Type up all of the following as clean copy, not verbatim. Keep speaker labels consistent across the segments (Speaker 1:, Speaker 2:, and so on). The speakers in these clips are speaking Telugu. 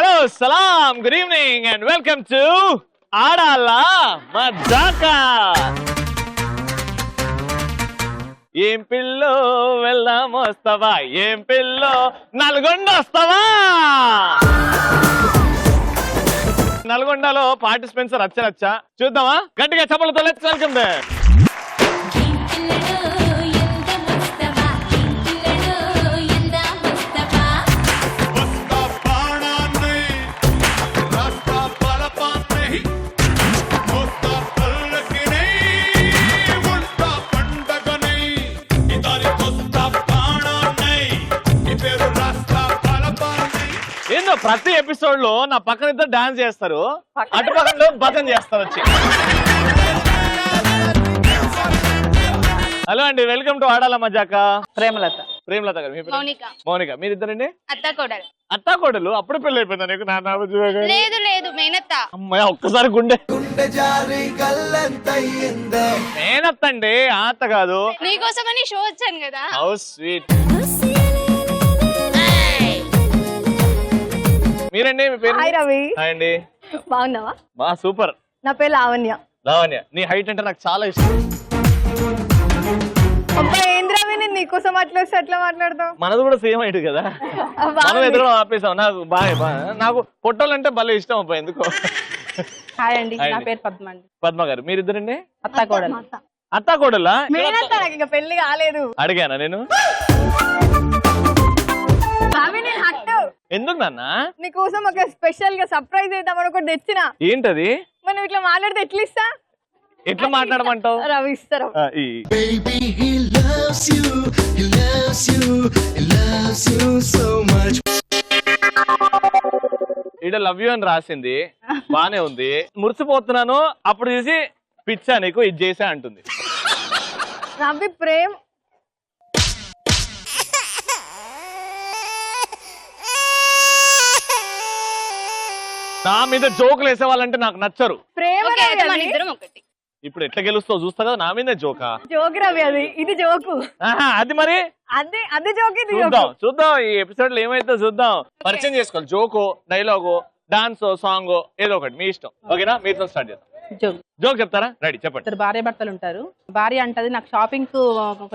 Speaker 1: హలో సలాం good evening and welcome to Aadala Majaka. ఏం పిల్లో వెళ్దాం వస్తావా, ఏం పిల్లో నల్గొండ వస్తావా. నల్గొండలో పార్టిసిపెంట్స్ రచ్చ చూద్దామా, గట్టిగా చప్పలతో లెట్స్ వెల్కమ్ దే. ఏందో ప్రతి ఎపిసోడ్ లో నా పక్కన ఇద్దరు డాన్స్ చేస్తారు, అటు పక్కన భజన చేస్తారు వచ్చి. హలో అండి, వెల్కమ్ టు ఆడాల మజాకా.
Speaker 2: ప్రేమలత.
Speaker 1: ప్రేమలత గారు, మీ పేరు? మౌనిక. మీరిద్దరండి?
Speaker 3: అత్త
Speaker 1: కోడలు. అప్పుడు పెళ్లి అయిపోయిందా నీకు?
Speaker 3: లేదు లేదు, మేనత్త.
Speaker 1: అమ్మాయి ఒక్కసారి గుండె మేనత్త అండి, అత్త కాదు.
Speaker 3: నీకోసమని షో వచ్చాను కదా.
Speaker 1: How sweet. మీరండి, మీ పేరు?
Speaker 2: హాయ్ రవి.
Speaker 1: హాయ్ అండి.
Speaker 2: బాగున్నావా?
Speaker 1: బా సూపర్.
Speaker 2: నా పేరు లావణ్య.
Speaker 1: లావణ్య, నీ హైట్ అంటే నాకు చాలా ఇష్టం.
Speaker 2: అబ్బా ఏంది రవి, నేను నీకోసం అట్లా వస్తే అట్లా మాట్లాడతావు?
Speaker 1: మనది కూడా సేమ్ హైట్ కదా, మనం ఎదురు ఆపేసాం. నాకు బాగా నాకు పొట్టాలంటే భలే ఇష్టం అబ్బా, ఎందుకో.
Speaker 2: హాయ్ అండి, నా పేరు పద్మ అండి.
Speaker 1: పద్మ గారు, మీరిద్దరండి?
Speaker 2: అత్త కోడలు.
Speaker 1: అత్త కోడలా?
Speaker 2: ఇంకా పెళ్లి కాలేదు.
Speaker 1: అడిగానా నేను? ఎందుకు నాన్న?
Speaker 2: నీకోసం ఒక స్పెషల్ గా సర్ప్రైజ్ చేద్దామని ఒకటి తెచ్చిన.
Speaker 1: ఏంటది?
Speaker 2: మనం ఇట్లా మాట్లాడితే ఎట్లా ఇస్తా?
Speaker 1: ఎట్లా మాట్లాడమంటావు?
Speaker 2: రవి ఇస్తారు.
Speaker 1: ఇడ లవ్ యూ అని రాసింది, బానే ఉంది. మురిసిపోతున్నాను, అప్పుడు చూసి పిచ్చా నీకు ఇది చేసా అంటుంది.
Speaker 2: రవి ప్రేమ్
Speaker 1: నా మీద జోకులు వేసేవాళ్ళంటే నాకు నచ్చరు.
Speaker 2: ప్రేమ
Speaker 3: ఒకటి.
Speaker 1: ఇప్పుడు ఎట్లా గెలుస్తావు చూస్తా కదా, నా మీద జోకా?
Speaker 2: జోక్ రవి, అది ఇది జోకు.
Speaker 1: అది మరి
Speaker 2: అది జోక్, ఇది
Speaker 1: చూద్దాం ఈ ఎపిసోడ్ లో ఏమైతే చూద్దాం. పరిచయం చేసుకోవాలి. జోకు, డైలాగు, డాన్స్, సాంగ్ ఏదో ఒకటి మీ ఇష్టం. ఓకేనా? మీతో స్టార్ట్ చేద్దాం. జోక్ చెప్తారా? రెడీ, చెప్పండి.
Speaker 4: భార్య భర్తలు ఉంటారు. భార్య అంటది నాకు షాపింగ్ కు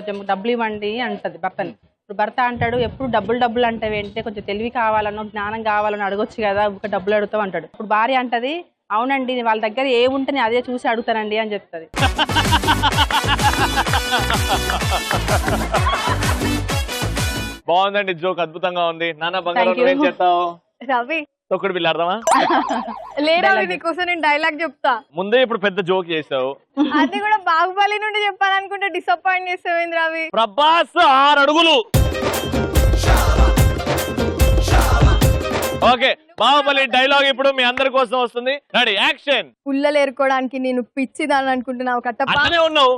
Speaker 4: కొంచెం డబ్బులు ఇవ్వండి అంటది భర్తని. ఇప్పుడు భర్త అంటాడు ఎప్పుడు డబ్బులు అంటావేంటే కొంచెం తెలివి కావాలనో జ్ఞానం కావాలని అడగొచ్చు కదా, ఒక డబ్బులు అడుగుతావు అంటాడు. ఇప్పుడు భార్య అంటది అవునండి వాళ్ళ దగ్గర ఏముంటే నేను అదే చూసి అడుగుతానండి అని చెప్తుంది.
Speaker 1: బాగుందండి జోక్, అద్భుతంగా ఉంది. నాన్న బంగారం ఏం చేస్తావు?
Speaker 2: రవి
Speaker 1: తొక్కుడు బిల్లు అర్థమా?
Speaker 2: లేదా నీకోసం నేను డైలాగ్ చెప్తా.
Speaker 1: ముందే ఇప్పుడు పెద్ద జోక్ చేసావు.
Speaker 2: అది కూడా బాహుబలి నుండి చెప్పాలనుకుంటే డిసప్పాయింట్ చేస్తావేంది రవి?
Speaker 1: ప్రభాస్ 6 అడుగులు. ఓకే, బాహుబలి డైలాగ్ ఇప్పుడు మీ అందరి కోసం వస్తుంది. Ready, action.
Speaker 2: పుల్లలు ఏరుకోవడానికి నేను పిచ్చిదాన్ని అనుకుంటున్నావు కట్టప్ప.
Speaker 1: అట్లనే ఉన్నావు.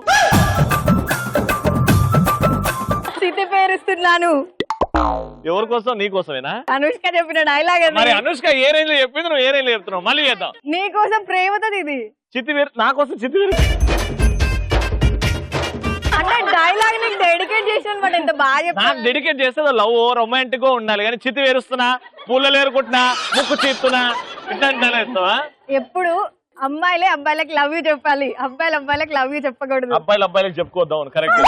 Speaker 2: స్థితి పేరుస్తున్నాను.
Speaker 1: ఎవరి కోసం? నీ కోసమేనా?
Speaker 2: అనుష్క చెప్పిన డైలాగ్.
Speaker 1: మరి అనుష్క ఏ రేంజ్ లో చెప్పింది, నువ్వు ఏ రేంజ్ లో చెప్తున్నావు? మళ్ళీ చేద్దాం.
Speaker 2: నీ కోసం ప్రేమతో ఇది
Speaker 1: చిత్తివేరు, నా కోసం చిత్తివేరు
Speaker 2: అంటే డైలాగ్ నీకు డెడికేట్ చేసిన మాట ఎంత బాగా.
Speaker 1: నాకు డెడికేట్ చేస్తే లవ్ రొమాంటిక్ గా ఉండాలి, కానీ చిత్తి వేరుస్తున్నా, పూలలు ఏరుకుంటున్నా, ముక్కు చీస్తున్నా, ఇట్లా
Speaker 2: ఎప్పుడు అమ్మాయిలే అబ్బాయిలకు లవ్ యూ చెప్పాలి, అబ్బాయిలకు లవ్ యూ చెప్పకూడదు.
Speaker 1: అబ్బాయిలకు చెప్పుకోద్దాం. కరెక్ట్.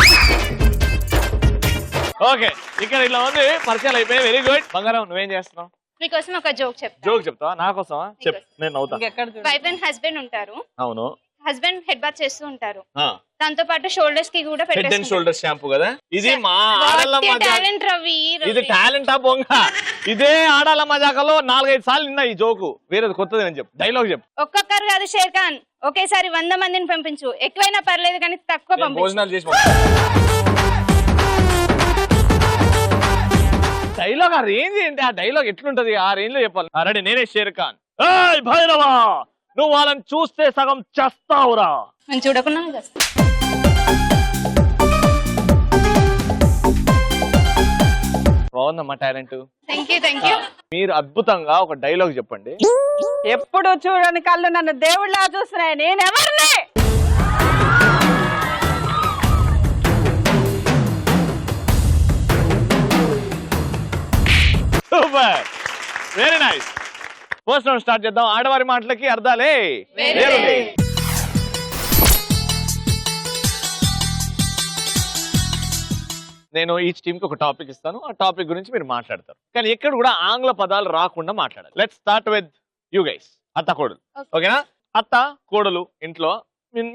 Speaker 1: ఓకే, ఇక్కడ ఇట్లా ఉంది, పరిచయాలు అయిపోయాయి. Very good. బంగారం, నువ్వేం చేస్తున్నావు?
Speaker 3: మీకోసం ఒక జోక్ చెప్తా.
Speaker 1: జోక్ చెప్తావా? నా కోసమా? చెప్పు, నేను నవ్వుతా.
Speaker 3: వైఫ్ అండ్ హస్బెండ్ ఉంటారు.
Speaker 1: అవును.
Speaker 3: హస్బెండ్ హెడ్ బాత్ చేస్తూ ఉంటారు, దాంతో పాటు షోల్డర్స్ కి కూడా
Speaker 1: హెడ్ అండ్ షోల్డర్స్ షాంపూ కదా. ఇది మా ఆడాల
Speaker 3: టాలెంట్ రవి.
Speaker 1: ఇది టాలెంటా బొంగ? ఇదే ఆడాల మజాకలో 4-5 సార్లు నిన్న ఈ జోకు. వేరేది కొత్తది అని చెప్పు, డైలాగ్ చెప్పు.
Speaker 3: ఒక్కొక్కరు కాదు షేర్ ఖాన్, ఒకేసారి 100 మందిని పంపించు. ఎక్కువైనా పర్లేదు కానీ తక్కువ పంపించు.
Speaker 1: భోజనాలు చేసి డైలాగ్ ఆ రేంజ్ ఏంటి? ఆ డైలాగ్ ఎట్లుంటది? ఆ రేంజ్ లో చెప్పాలి. రెడీ, నేనే షేర్ ఖాన్. ఏయ్ భైరవా, నువ్వు వాళ్ళని చూస్తే సగం చేస్తావురా.
Speaker 3: నేను చూడకుండా
Speaker 1: బాగుందమ్మా టాలెంట్.
Speaker 3: Thank you.
Speaker 1: మీరు అద్భుతంగా ఒక డైలాగ్ చెప్పండి.
Speaker 4: ఎప్పుడు చూడని కళ్ళు నన్ను దేవుళ్ళ చూస్తున్నాయి, నేను ఎవరిని?
Speaker 1: Super, very nice. First round start చేద్దాం. ఆడవారి మాటలకి అర్థాలే వేరులే. నేను ఈచ్ టీమ్ కి ఒక టాపిక్ ఇస్తాను, ఆ టాపిక్ గురించి మీరు మాట్లాడతారు, కానీ ఎక్కడ కూడా ఆంగ్ల పదాలు రాకుండా మాట్లాడాలి. Let's start with you guys. అత్త కోడలు, ఓకేనా? అత్త కోడలు ఇంట్లో,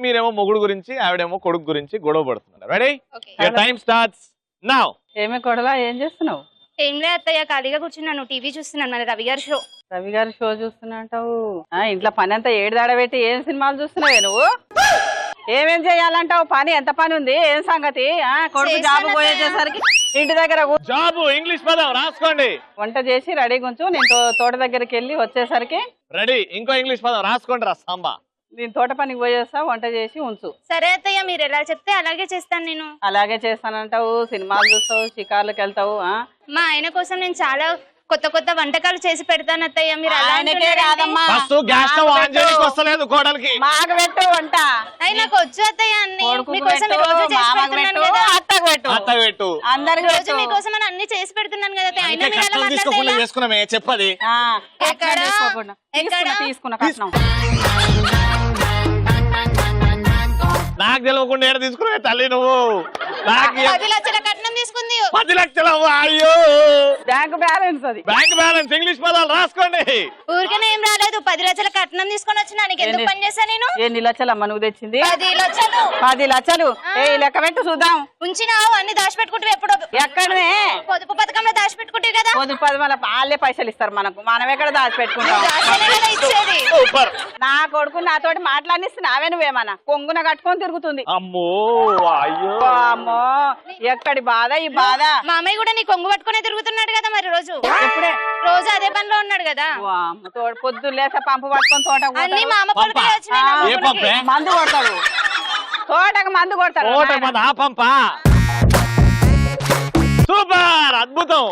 Speaker 1: మీరేమో మొగుడు గురించి, ఆవిడేమో కొడుకు గురించి గొడవ పడుతున్నారు. Ready? Your time starts now.
Speaker 4: ఏమే కొడలా, ఏం చేస్తున్నావు?
Speaker 3: ఏం లేదు అత్తయ్య, ఖాళీగా కూర్చున్నాను, టీవీ చూస్తున్నాను, మన రవి గారి షో.
Speaker 4: రవి గారి షో చూస్తున్నట్టావు? ఇంట్లో పని అంతా ఏడుదాడబెట్టి ఏం సినిమాలు చూస్తున్నావే నువ్వు? ఏమేం చేయాలంటావు? పని ఎంత పని ఉంది, ఏం సంగతి? కొడుకు జాబ్ పోయేసరికి ఇంటి దగ్గర
Speaker 1: జాబ్ ఇంగ్లీష్ పదం రాసుకోండి.
Speaker 4: వంట చేసి రెడీ గుంచు, నేను తోట దగ్గరికి వెళ్ళి వచ్చేసరికి
Speaker 1: రెడీ. ఇంకో ఇంగ్లీష్ పదం రాసుకోండి రా సాంబా.
Speaker 4: నేను తోట పనికి పోయేస్తా, వంట చేసి ఉంచు.
Speaker 3: సరే అత్తయ్య, మీరు ఎలా చెప్తే అలాగే చేస్తాను నేను.
Speaker 4: అలాగే చేస్తానంటావు, సినిమాలు చూస్తావు, షికార్లకు వెళ్తావు.
Speaker 3: మా ఆయన కోసం నేను చాలా కొత్త కొత్త వంటకాలు చేసి పెడతాను అత్తయ్య. మీరు
Speaker 1: ఫస్ట్ గ్యాస్ స్టవ్ ఆన్ చేయడానికి వస్తలేదు కోడలికి.
Speaker 4: మాకు పెట్టు వంట.
Speaker 3: నాకు వచ్చు అత్తయ్య అన్ని. మీకోసం రోజు చేసి పెడుతున్నాను కదా.
Speaker 1: అత్తకు పెట్టు.
Speaker 3: అందరికి రోజు మీకోసం అని అన్ని చేసి పెడుతున్నాను కదా అత్తయ్య. అయినా మీరు ఎలా మాట్లాడతారు?
Speaker 1: చేసుకున్నామే చెప్పది.
Speaker 4: తీసుకున్నా కట్నం.
Speaker 1: నాకు తెలియకుండా ఏడ తీసుకున్నావే తల్లి నువ్వు? నాకు
Speaker 3: 10 లక్షల కట్నం తీసుకుంది.
Speaker 1: 10 లక్షలు? అయ్యో,
Speaker 4: బ్యాంక్ బ్యాలెన్స్. అది
Speaker 1: బ్యాంక్ బ్యాలెన్స్. ఇంగ్లీష్ పదాలు రాసుకోండి.
Speaker 3: ఊరికనే ఏం రాలేదు, 10 లక్షల కట్నం తీసుకొని వచ్చిన. నీకు ఎందుకు పని చేశా నేను?
Speaker 4: ఎన్ని లక్షలు అమ్మ నువ్వు తెచ్చింది?
Speaker 3: 10 లక్షలు.
Speaker 4: 10 లక్షలు లెక్క పెట్టు చూద్దాం.
Speaker 3: ఉంచినావు అన్ని దాచిపెట్టుకుంటే ఎప్పుడు?
Speaker 4: ఎక్కడనే
Speaker 3: పొదుపు పథకంలో దాచిపెట్టుకుంటే కదా.
Speaker 4: పొదుపు పది వాళ్ళే పైసలు ఇస్తారు మనకు, మనం ఎక్కడ దాచిపెట్టుకుంటాం?
Speaker 3: ఇచ్చేది
Speaker 4: నా కొడుకు నాతోటి మాట్లాడిస్తున్నావే నువ్వేమన్నా కొంగున కట్టుకొని తిరుగుతుంది.
Speaker 1: అమ్మో అయ్యో
Speaker 4: అమ్మో, ఎక్కడి బాధ ఈ బాధ.
Speaker 3: మామయ్య కూడా నీ కొంగు పట్టుకునే తిరుగుతున్నాడు కదా మరి రోజు.
Speaker 4: ఎప్పుడే
Speaker 3: రోజు అదే పనిలో ఉన్నాడు కదా.
Speaker 4: పొద్దున్న లేసా పంపు పట్టుకొని తోట
Speaker 3: అన్ని మా అమ్మ కొడుకే వచ్చినాయి.
Speaker 4: మందు కొడతాడు, తోటకు మందు కొడతాడు.
Speaker 1: ఆ పంపా. సూపర్, అద్భుతం.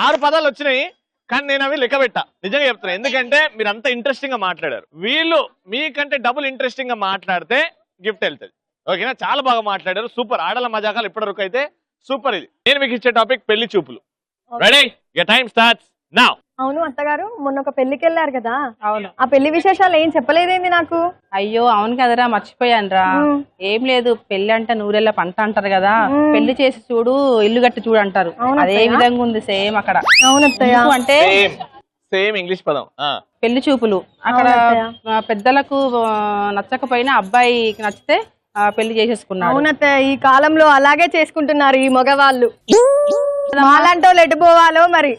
Speaker 1: 6 పదాలు వచ్చినాయి, కానీ నేను అవి లెక్క పెట్టా. నిజంగా చెప్తున్నా, ఎందుకంటే మీరు అంత ఇంట్రెస్టింగ్ గా మాట్లాడారు. వీళ్ళు మీకంటే డబుల్ ఇంట్రెస్టింగ్ గా మాట్లాడితే గిఫ్ట్ వెళ్తుంది. ఓకేనా? చాలా బాగా మాట్లాడారు. సూపర్. ఆడల మజాకాలు ఇప్పటివరకు అయితే సూపర్. ఇది నేను మీకు ఇచ్చే టాపిక్ పెళ్లి చూపులు. Ready? Your time starts now.
Speaker 2: అవును అత్తగారు, మొన్న ఒక పెళ్లికి వెళ్ళారు కదా.
Speaker 4: అవును.
Speaker 2: ఆ పెళ్లి విశేషాలు ఏం చెప్పలేదేంది నాకు?
Speaker 4: అయ్యో అవును కదరా, మర్చిపోయాను రా. ఏం లేదు, పెళ్లి అంటే నూరెళ్ళ పంట అంటారు కదా. పెళ్లి చేసి చూడు, ఇల్లు గట్టి చూడు అంటారు. అదే విధంగా ఉంది సేమ్ అక్కడ.
Speaker 2: అవునత్తయ్య.
Speaker 4: అంటే
Speaker 1: సేమ్ ఇంగ్లీష్ పదం.
Speaker 4: పెళ్లి చూపులు అక్కడ పెద్దలకు నచ్చకపోయినా అబ్బాయికి నచ్చితే పెళ్లి చేసేసుకున్నారు.
Speaker 2: అవునత్తయ్య, ఈ కాలంలో అలాగే చేసుకుంటున్నారు ఈ మగవాళ్ళు. మాలంటో ఎటు పోవాలో మరి.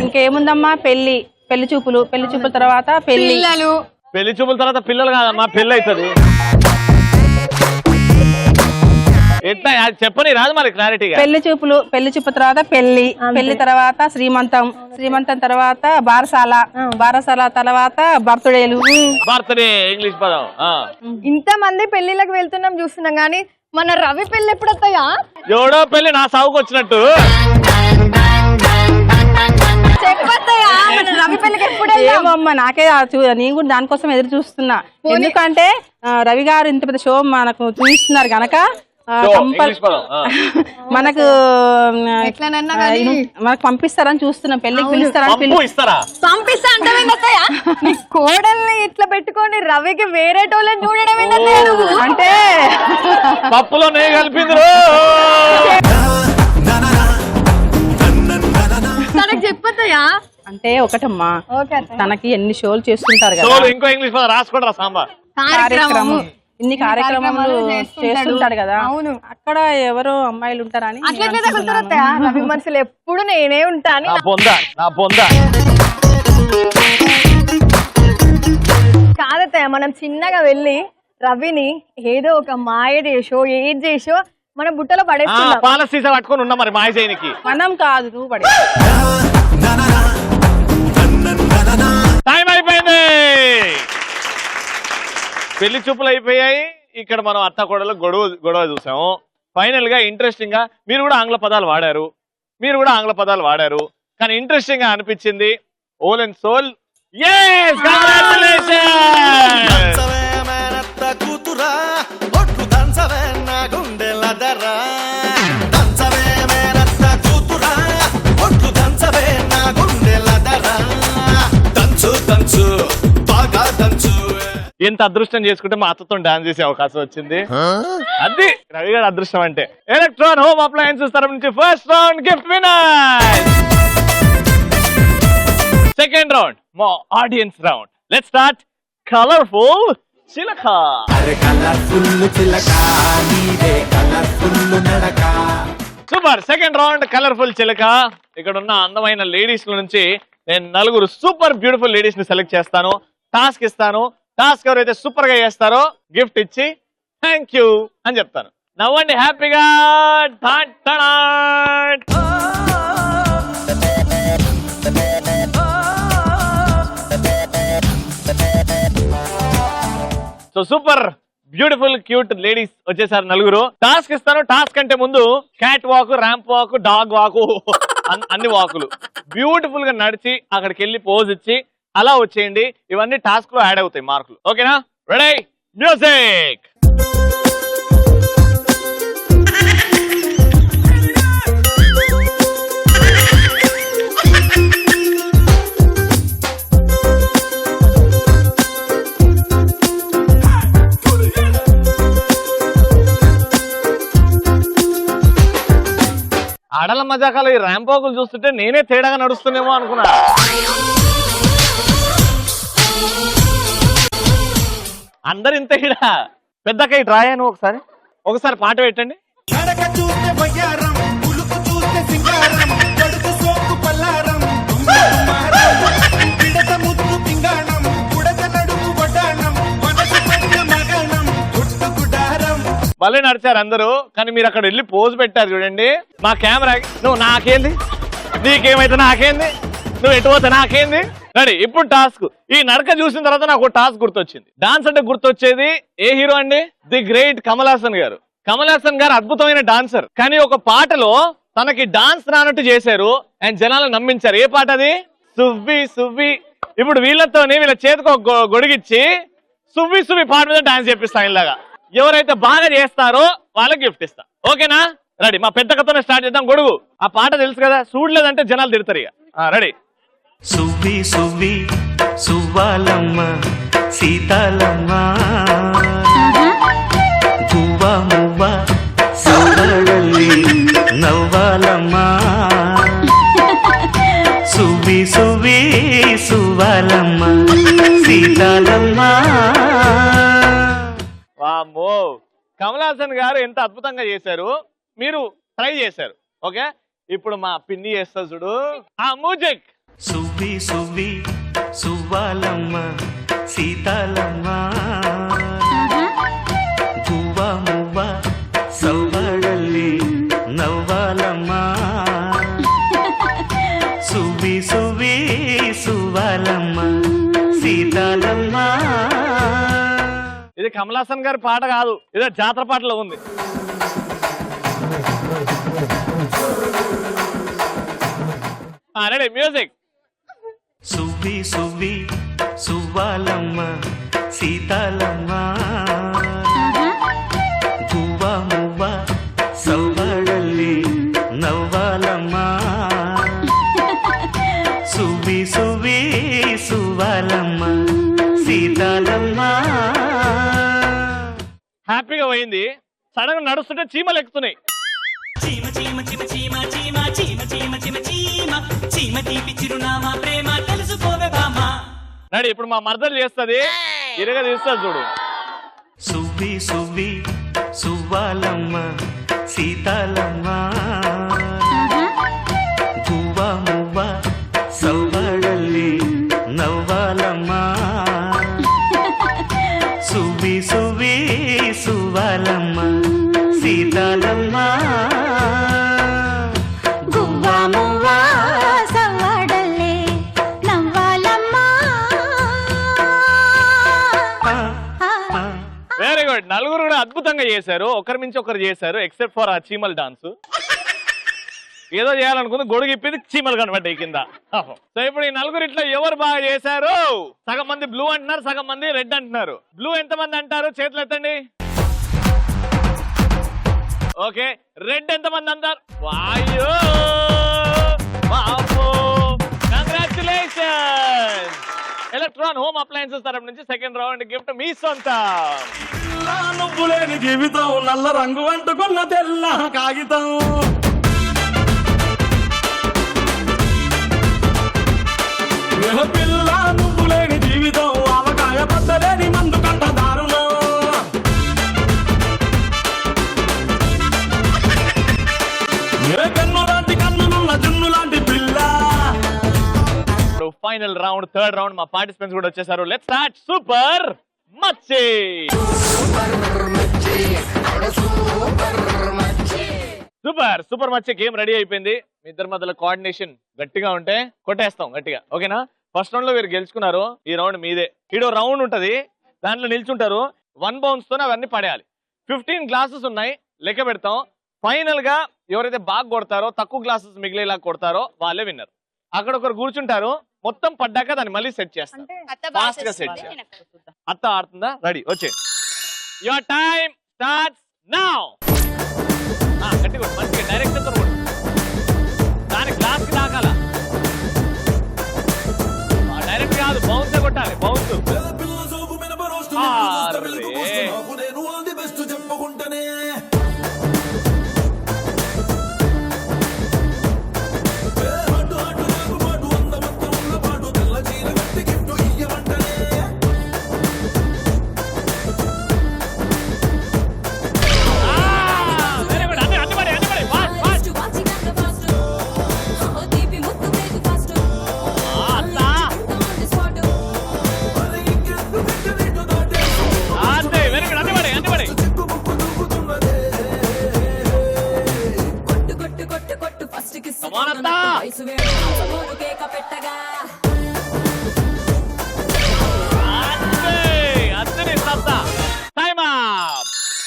Speaker 4: ఇంకేముందమ్మా, పెళ్లి చూపులు, పెళ్లి చూపుల తర్వాత పిల్లలు.
Speaker 1: పెళ్లి చూపుల తర్వాత పిల్లలు కాదమ్మా, పెళ్లి అవుతుంది. ఎట్లా చెప్పని రాదు మరి క్లారిటీగా.
Speaker 4: పెళ్లి చూపుల తర్వాత పెళ్లి తర్వాత శ్రీమంతం తర్వాత బారసాల తర్వాత బర్త్డే
Speaker 1: ఇంగ్లీష్ పదం.
Speaker 2: ఇంత మంది పెళ్లిళ్ళకి వెళ్తున్నాం చూస్తున్నాం, గానీ మన రవి పెళ్లి ఎప్పుడత్తయ్యా?
Speaker 1: ఎవడో పెళ్లి నా సాగుకు వచ్చినట్టు.
Speaker 2: చెప్పత్తయ్యా, మన రవి పెళ్లికి ఎప్పుడు?
Speaker 4: ఏమమ్మా నాకే నేను కూడా దానికోసం ఎదురు చూస్తున్నా. ఎందుకంటే రవి గారు ఇంత పెద్ద షో మనకు చూపిస్తున్నారు గనక మనకు పంపిస్తారని చూస్తున్నాం. పెళ్లికి పిలుస్తారని
Speaker 2: పంపిస్తా అంటే కోడల్ని ఇట్లా పెట్టుకొని రవికి వేరే టోళ్ళని చూడడం
Speaker 4: అంటే
Speaker 1: పప్పులో నెయ్యి కలిపింది.
Speaker 2: తనకు చెప్పత్తయ్యా.
Speaker 4: అంటే ఒకటమ్మా, తనకి ఎన్ని షోలు చేస్తుంటారు కదా.
Speaker 1: ఇంకో ఇంగ్లీష్ పదం రాసుకోండి సాంబా.
Speaker 4: కార్యక్రమం, ఇన్ని కార్యక్రమాలు చేస్తుంటాడు కదా. అవును, అక్కడ ఎవరో అమ్మాయిలు ఉంటారని.
Speaker 2: రవి మనసులు ఎప్పుడు నేనే ఉంటాను. కాదత్తయ్య, మనం చిన్నగా వెళ్ళి రవిని ఏదో ఒక మాయ చేసో ఏది చేసో మన బుట్టలో పడేస్తున్నాం.
Speaker 1: పాల సీసా పట్టుకొని ఉన్నా మరి మాయ చేయనికి.
Speaker 4: మనం కాదు, నువ్వు పడే.
Speaker 1: టైం అయిపోయింది. పెళ్లి చూపులు అయిపోయాయి. ఇక్కడ మనం అత్త కోడలు గొడవ చూసాము. ఫైనల్ గా ఇంట్రెస్టింగ్ గా మీరు కూడా ఆంగ్ల పదాలు వాడారు, కానీ ఇంట్రెస్టింగ్ గా అనిపించింది. ఓల్ అండ్ సోల్. yes, congratulations. ఎంత అదృష్టం చేసుకుంటే మా అత్తతో డాన్స్ చేసే అవకాశం వచ్చింది. అది రవి గారి అదృష్టం అంటే. ఎలక్ట్రాన్ హోమ్ అప్లయన్సెస్ తరఫు నుంచి first round gift winner. Second round మా audience round. Let's start. Colourful చిలక. సూపర్. సెకండ్ రౌండ్ కలర్ఫుల్ చిలక. ఇక్కడ ఉన్న అందమైన లేడీస్ నుంచి నేను 4 సూపర్ బ్యూటిఫుల్ లేడీస్ ని సెలెక్ట్ చేస్తాను. టాస్క్ ఇస్తాను. టాస్క్ ఎవరైతే సూపర్ గా చేస్తారో గిఫ్ట్ ఇచ్చి థ్యాంక్ యూ అని చెప్తాను. నవ్వండి హ్యాపీగా. So super beautiful cute ladies వచ్చేసారు 4. టాస్క్ ఇస్తాను. టాస్క్ అంటే ముందు cat walk, ramp walk, dog walk, అన్ని వాకులు బ్యూటిఫుల్ గా నడిచి అక్కడికి వెళ్ళి పోజ్ ఇచ్చి అలా వచ్చేయండి. ఇవన్నీ టాస్క్ లో యాడ్ అవుతాయి మార్కులు. ఓకేనా? Ready, music. ఆడల మజాకాలు ఈ ర్యాంపోకులు చూస్తుంటే నేనే తేడాగా నడుస్తున్నామో అనుకున్నా. అందరు ఇంత ఇడ పెద్దకై డ్రాయాను. ఒకసారి పాట పెట్టండి. భలే నడిచారు అందరూ. కానీ మీరు అక్కడ వెళ్ళి పోజ్ పెట్టారు చూడండి. మా కెమెరా నువ్వు నాకేంది, నీకేమైతే నాకేంది, నువ్వు ఎటు పోతే నాకేంది. రెడీ. ఇప్పుడు టాస్క్. ఈ నడక చూసిన తర్వాత నాకు టాస్క్ గుర్తొచ్చింది. డాన్స్ అంటే గుర్తొచ్చేది ఏ హీరో అండి? ది గ్రేట్ కమల్ హాసన్ గారు. కమల్ హాసన్ గారు అద్భుతమైన డాన్సర్. కానీ ఒక పాటలో తనకి డాన్స్ రానట్టు చేశారు అండ్ జనాలను నమ్మించారు. ఏ పాట అది? సువ్వి సువ్వి. ఇప్పుడు వీళ్ళతోని వీళ్ళ చేతికి ఒక గొడిగిచ్చి సువ్వి సువ్వి పాట మీద డాన్స్ చేపిస్తా. ఇలాగా ఎవరైతే బాగా చేస్తారో వాళ్ళకి గిఫ్ట్ ఇస్తా. ఓకేనా? రెడీ. మా పెద్దకతోనే స్టార్ట్ చేద్దాం. గొడుగు. ఆ పాట తెలుసు కదా, చూడలేదంటే జనాలు తిడతారు ఇక. రెడీ.
Speaker 5: సువ్వి సువ్వి సువ్వాలమ్మ సీతాలమ్మ గువ్వ మువ్వ సౌదరల్లి నవ్వాలమ్మ సువ్వి సువ్వి సువ్వాలమ్మ సీతాలమ్మ.
Speaker 1: వామ్మో, కమల్ హాసన్ గారు ఎంత అద్భుతంగా చేశారు. మీరు ట్రై చేశారు. ఓకే, ఇప్పుడు మా పిన్ని చేస్తా చూడు. మ్యూజిక్.
Speaker 5: సువ్వి సువ్వి సువ్వాలమ్మ సీతాలమ్మ గువ్వ మువ్వ సౌదరల్లి నవ్వాలమ్మ సువ్వి సువ్వి సువ్వాలమ్మ సీతాలమ్మ.
Speaker 1: ఇది కమల్ హాసన్ గారి పాట కాదు, ఇదే జాతర పాటలో ఉంది. Ready, music.
Speaker 5: సువ్వి సువ్వి సువ్వాలమ్మ సీతాలమ్మ గువ్వ మువ్వ సౌదరల్లి నవ్వాలమ్మ సువ్వి సువ్వి సువ్వాలమ్మ సీతాలమ్మ.
Speaker 1: హ్యాపీగా పోయింది. సడన్ నడుస్తుంటే చీమలు ఎక్కుతున్నాయి.
Speaker 6: చీమ చీమ చీమ చీమ చీమ చీమ చీమ చీమ చీమ చీమ తీపి చిరునామా ప్రేమ తెలుసుకోవే బామ్మ.
Speaker 1: రెడీ. ఇప్పుడు మా మర్దలు చేస్తుంది. ఇరగ తీస్తుంది చూడు.
Speaker 5: సువ్వి సువ్వి సువ్వాలమ్మ సీతాలమ్మ గువ్వ మువ్వ సౌదరల్లి నవ్వాలమ్మ సువ్వి సువ్వి సువ్వాలమ్మ సీతాలమ్మ.
Speaker 1: Very good. నలుగురు కూడా అద్భుతంగా చేశారు. ఒకరి మించి ఒకరు చేశారు ఎక్సెప్ట్ ఫర్ ఆ చీమల్ డాన్స్. ఏదో చేయాలనుకుంది, గొడుగు ఇప్పింది, చీమలు కనబడ్డాయి కింద. సో ఇప్పుడు ఈ నలుగురు ఇట్లా ఎవరు బాగా చేశారు? సగం మంది బ్లూ అంటున్నారు, సగం మంది రెడ్ అంటున్నారు. బ్లూ ఎంత మంది అంటారు? చేతులు ఎత్తండి. ఓకే, రెడ్ ఎంత మంది అంటారు? వాయో కంగ్రాచులేషన్. ఎలక్ట్రాన్ హోమ్ అప్లయన్సెస్ తరపు నుంచి సెకండ్ రౌండ్ గిఫ్ట్ మీ సొంతం.
Speaker 7: నువ్వు లేని జీవితం నల్ల రంగు అంటుకున్న తెల్ల కాగితం. పిల్ల నువ్వు లేని జీవితం ఆవకాయ పట్టలేని మందు కంట దారుణం. కన్ను లాంటి కన్నులున్న జున్ను లాంటి పిల్ల.
Speaker 1: ఫైనల్ రౌండ్ థర్డ్ రౌండ్ మా పార్టిసిపెంట్స్ కూడా వచ్చేసారు. Let's start. సూపర్ మచ్చి. సూపర్ సూపర్ మచ్చి గేమ్ రెడీ అయిపోయింది. మీ ఇద్దరి మధ్యలో కోఆర్డినేషన్ గట్టిగా ఉంటే కొట్టేస్తాం గట్టిగా. ఓకేనా? ఫస్ట్ రౌండ్ లో మీరు గెలుచుకున్నారు. ఈ రౌండ్ మీదే. ఈడో రౌండ్ ఉంటది, దాంట్లో నిల్చుంటారు. 1 బౌన్స్ తోనే అవన్నీ పడేయాలి. 15 గ్లాసెస్ ఉన్నాయి, లెక్క పెడతాం. ఫైనల్ గా ఎవరైతే బాగా కొడతారో, తక్కువ గ్లాసెస్ మిగిలేలా కొడతారో వాళ్ళే విన్నర్. అక్కడ ఒకరు కూర్చుంటారు, మొత్తం పడ్డాక దాన్ని మళ్ళీ సెట్ చేస్తారు. ఫాస్ట్ గా సెట్ చేయాలి. అత్త ఆడుతుందా? రెడీ, వచ్చే. Your time starts now. గట్టి కొట్టు, మంచిగా డైరెక్షన్ తో కొట్టు. దాని గ్లాస్ కి తాకాల. డైరెక్ట్ కాదు, బౌన్స్ కొట్టాలి. బౌన్స్.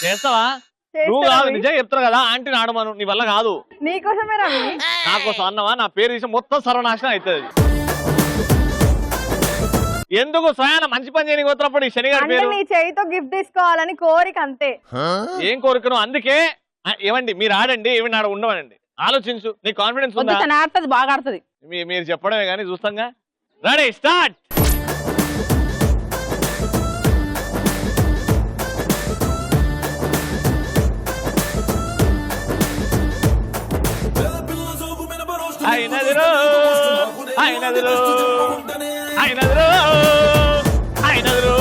Speaker 1: చేస్తావా? నువ్వు కాదు, నిజంగా చెప్తారు కదా, ఆంటీని ఆడమను. నీ వల్ల కాదు.
Speaker 2: నీకోసమే రవి.
Speaker 1: నాకోసం అన్నవా? నా పేరు తీసి మొత్తం సర్వనాశనం అవుతుంది. ఎందుకు స్వయాన మంచి పని చేయని పోతున్నప్పుడు ఈ శనిగారి పేరు.
Speaker 2: నీ చేయితో గిఫ్ట్ తీసుకోవాలని కోరిక అంతే.
Speaker 1: ఏం కోరికను? అందుకే ఏమండి మీరు ఆడండి, ఏమి ఆడ ఉండవనండి. ఆలోచించు. నీ కాన్ఫిడెన్స్ ఉందా?
Speaker 4: ఆడుతుంది, బాగా ఆడుతుంది.
Speaker 1: మీరు చెప్పడమే కానీ చూస్తాంగా. Ready, start. అయినదిరో అయినదిరో అయినదిరో అయినదిరో.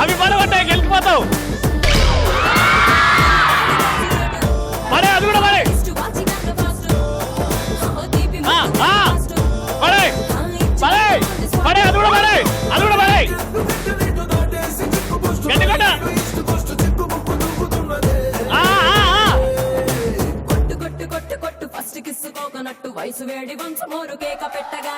Speaker 1: అవి పడబడ్డాయి, గెలిచిపోతావు. పడే, అది కూడా పడే. పడే పడే పడే, అది కూడా పడే, అది కూడా పడే.
Speaker 8: వయసు వేడి కొంచెం మోరు కేక పెట్టగా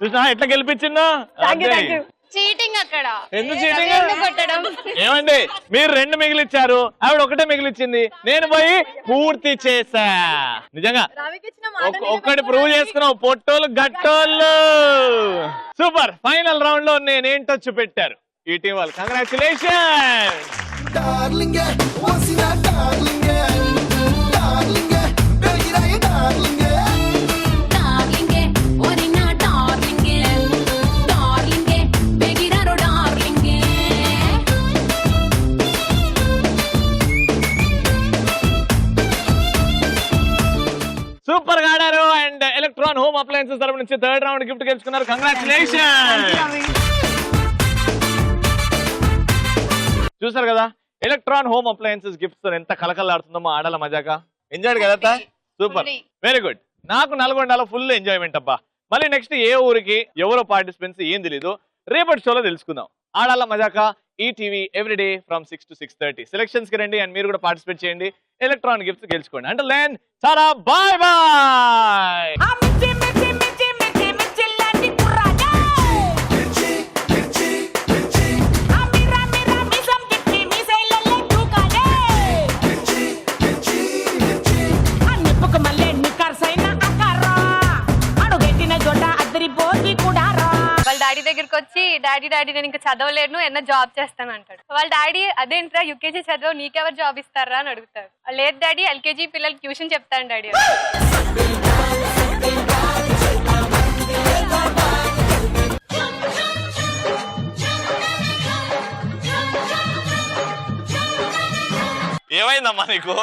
Speaker 1: చూసా ఎట్లా గెలిపించిందో.
Speaker 3: చీటింగ్ అక్కడ.
Speaker 1: ఎందుకు చీటింగ్? ఏమండి మీరు 2 మిగిలిచ్చారు, ఆవిడ 1 మిగిలిచ్చింది. నేను పోయి పూర్తి చేసా. నిజంగా ఒక్కటి ప్రూవ్ చేసుకున్నావు. పొట్టోళ్ళు గట్టోళ్ళు. సూపర్. ఫైనల్ రౌండ్ లో నేనేంటో చూపెట్టారు ఈ టీం వాళ్ళు. కంగ్రాచులేషన్. సూపర్ గా ఆడారు. అండ్ ఎలక్ట్రాన్ హోమ్ అప్లయన్సెస్ తరపు నుంచి థర్డ్ రౌండ్ గిఫ్ట్ గెలుచుకున్నారు. కంగ్రాచులేషన్. చూసారు కదా ఎలక్ట్రాన్ హోమ్ అప్లయన్సెస్ గిఫ్ట్స్ తో ఎంత కలకలాడుతుందో మా ఆడాల మజాగా. ఎంజాయ్ కదా? Super, very good. నాకు నల్గొండలో ఫుల్ ఎంజాయ్మెంట్ అబ్బా. మళ్ళీ నెక్స్ట్ ఏ ఊరికి ఎవరో పార్టిసిపెంట్స్ ఏం తెలీదు, రేపటి షోలో తెలుసుకుందాం. Aadala Majaka ETV everyday from 6 to 6:30. Selections కి రండి అండ్ మీరు కూడా పార్టిసిపేట్ చేయండి. ఎలక్ట్రానిక్ గిఫ్ట్స్ గెలుచుకోండి. అంటే లెన్ సారా బాయ్ బాయ్.
Speaker 8: మళ్ళీ నిక్కర్సైన అక్కరా అడుగెట్టిన జొండ అద్దరిపోతే
Speaker 9: ఇంటికి వచ్చి డాడీ నేను ఇంకా చదవలేను ఎన్న జాబ్ చేస్తాను అంటాడు. వాళ్ళ డాడీ అదేంట్రా యూకేజీ చదవవు నీకెవరు జాబ్ ఇస్తారా అని అడుగుతారు. లేదు డాడీ ఎల్కేజీ పిల్లలకి ట్యూషన్ చెప్తాను డాడీ.
Speaker 1: ఏమైందమ్మా నీకు?